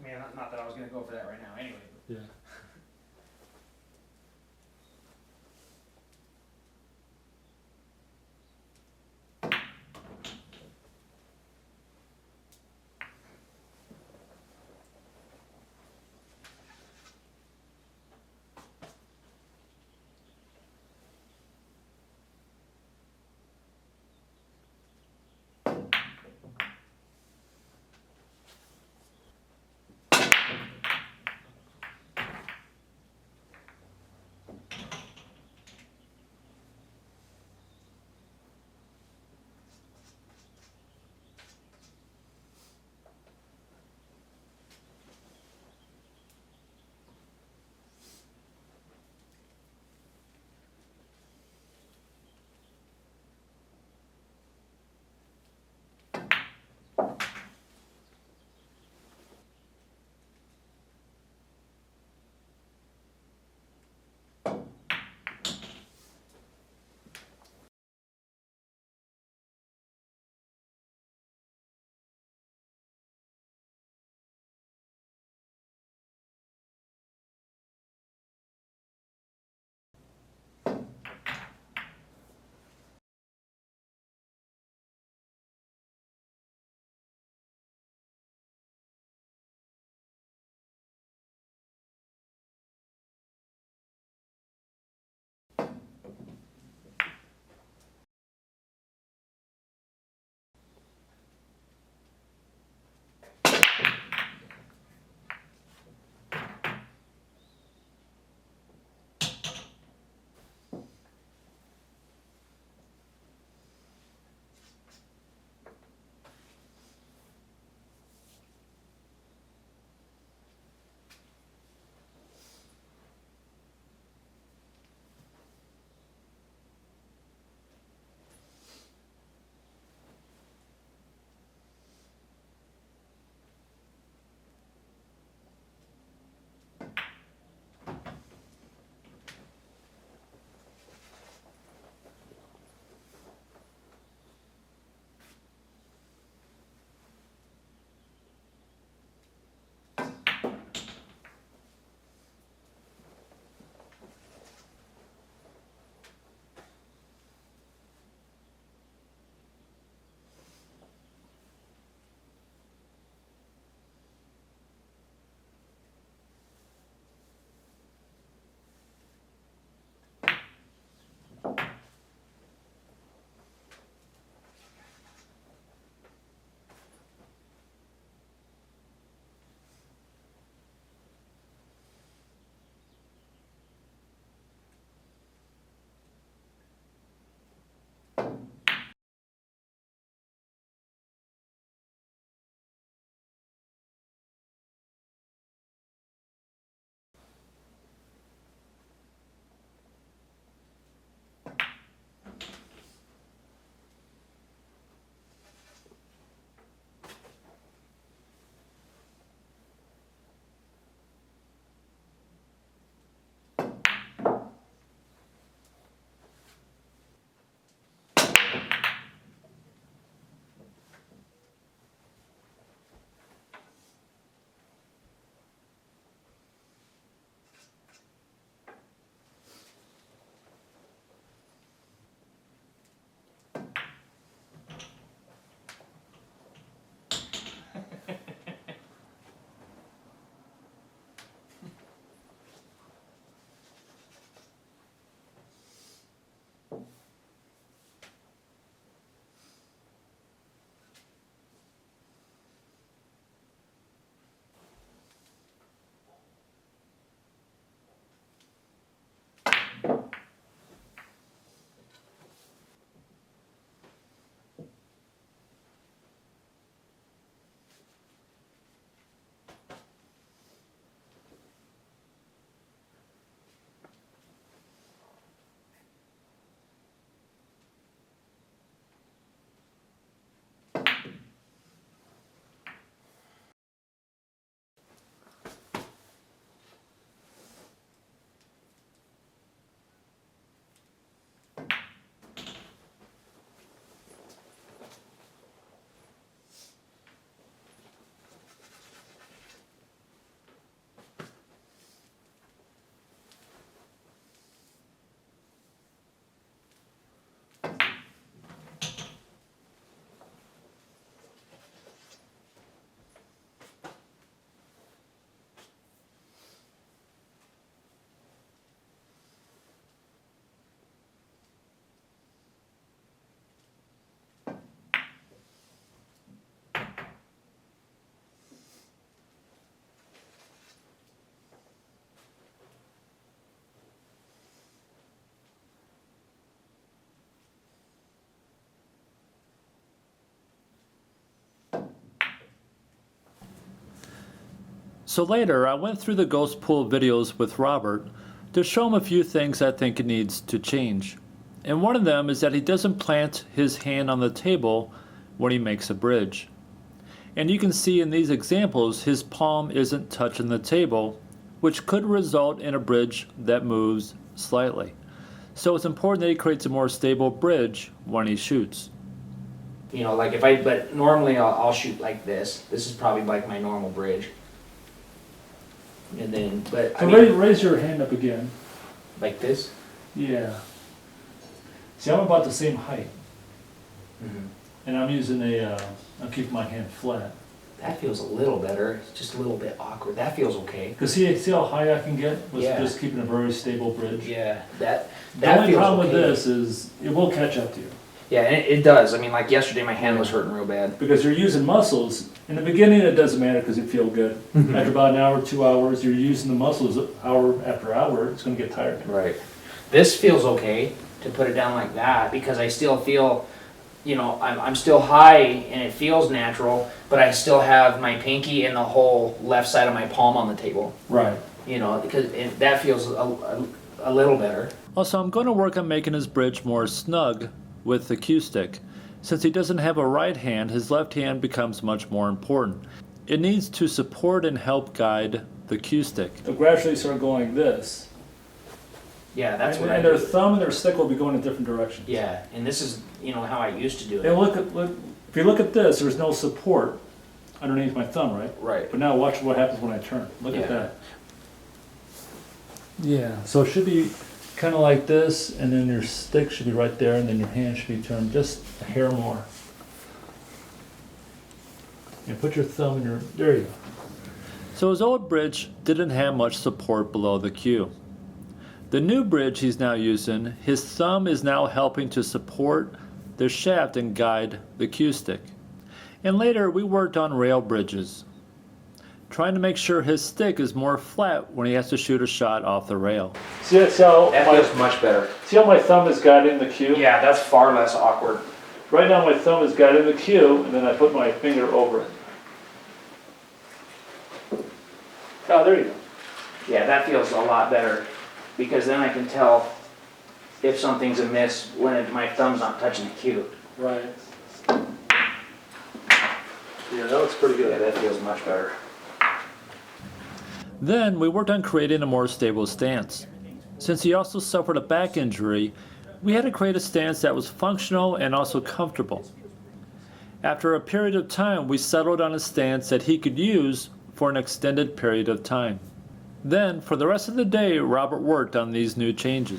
I mean, not that I was gonna go for that right now anyway. But. Yeah. So later, I went through the ghost pool videos with Robert to show him a few things I think it needs to change. And one of them is that he doesn't plant his hand on the table when he makes a bridge. And you can see in these examples, his palm isn't touching the table, which could result in a bridge that moves slightly. So it's important that he creates a more stable bridge when he shoots. You know, like but normally I'll shoot like this. This is probably like my normal bridge. And then, but So raise your hand up again. like this. Yeah. See, I'm about the same height. Mm-hmm. And I'm using I'm keeping my hand flat. That feels a little better. It's just a little bit awkward. That feels okay. Because see how high I can get with Yeah. just keeping a very stable bridge? Yeah, that The only feels problem okay. with this is it will catch up to you. Yeah, and it does. I mean, like yesterday, my hand was hurting real bad. Because you're using muscles. In the beginning, it doesn't matter because you feel good. After about an hour, 2 hours, you're using the muscles hour after hour, it's going to get tired. Right. This feels okay to put it down like that because I still feel, you know, I'm still high and it feels natural, but I still have my pinky and the whole left side of my palm on the table. Right. You know, because that feels a little better. Also, I'm going to work on making his bridge more snug with the cue stick. Since he doesn't have a right hand, his left hand becomes much more important. It needs to support and help guide the cue stick. They'll gradually start going like this. Yeah, that's what and I their do. thumb and their stick will be going in different directions. Yeah, and this is, you know, how I used to do it. And if you look at this, there's no support underneath my thumb, right? Right. But now watch what happens when I turn. Look Yeah. at that. Yeah, so it should be kind of like this, and then your stick should be right there, and then your hand should be turned just a hair more. Yeah, put your thumb in your, there you go. So his old bridge didn't have much support below the cue. The new bridge he's now using, his thumb is now helping to support the shaft and guide the cue stick. And later we worked on rail bridges, trying to make sure his stick is more flat when he has to shoot a shot off the rail. See how That feels much better. see how my thumb is guiding the cue? Yeah, that's far less awkward. Right now my thumb is guiding the cue, and then I put my finger over it. Oh, there you go. Yeah, that feels a lot better because then I can tell if something's amiss when my thumb's not touching the cue. Right. Yeah, that looks pretty Yeah, that feels much better. Then we worked on creating a more stable stance. Since he also suffered a back injury, we had to create a stance that was functional and also comfortable. After a period of time, we settled on a stance that he could use for an extended period of time. Then, for the rest of the day, Robert worked on these new changes.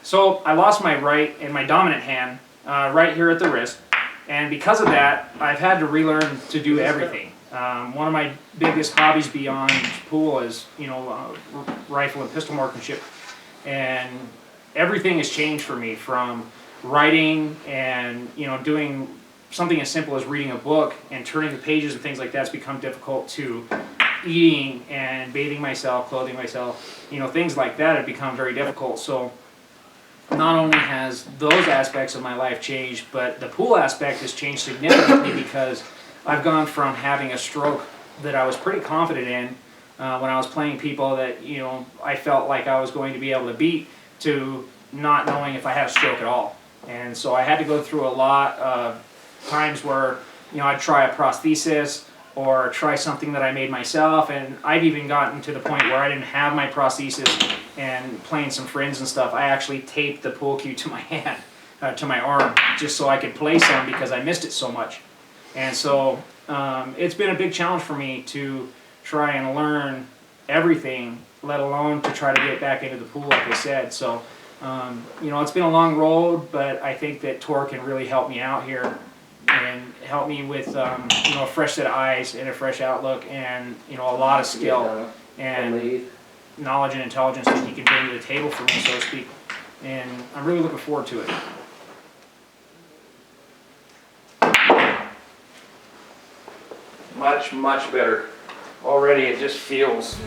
So I lost my right and my dominant hand right here at the wrist, and because of that, I've had to relearn to do everything. One of my biggest hobbies beyond pool is, you know, rifle and pistol marksmanship, and everything has changed for me from writing and, you know, doing something as simple as reading a book and turning the pages and things like that's become difficult to eating and bathing myself, clothing myself, you know, things like that have become very difficult. So not only has those aspects of my life changed, but the pool aspect has changed significantly because I've gone from having a stroke that I was pretty confident in when I was playing people that, you know, I felt like I was going to be able to beat, to not knowing if I had a stroke at all. And so I had to go through a lot of times where, you know, I'd try a prosthesis or try something that I made myself, and I've even gotten to the point where I didn't have my prosthesis, and playing some friends and stuff, I actually taped the pool cue to my hand, to my arm, just so I could play some because I missed it so much. And so it's been a big challenge for me to try and learn everything, let alone to try to get back into the pool, like I said. So, you know, it's been a long road, but I think that Tor can really help me out here and help me with, you know, a fresh set of eyes and a fresh outlook and, you know, a lot of skill and knowledge and intelligence that he can bring to the table for me, so to speak. And I'm really looking forward to it. Much, much better. Already it just feels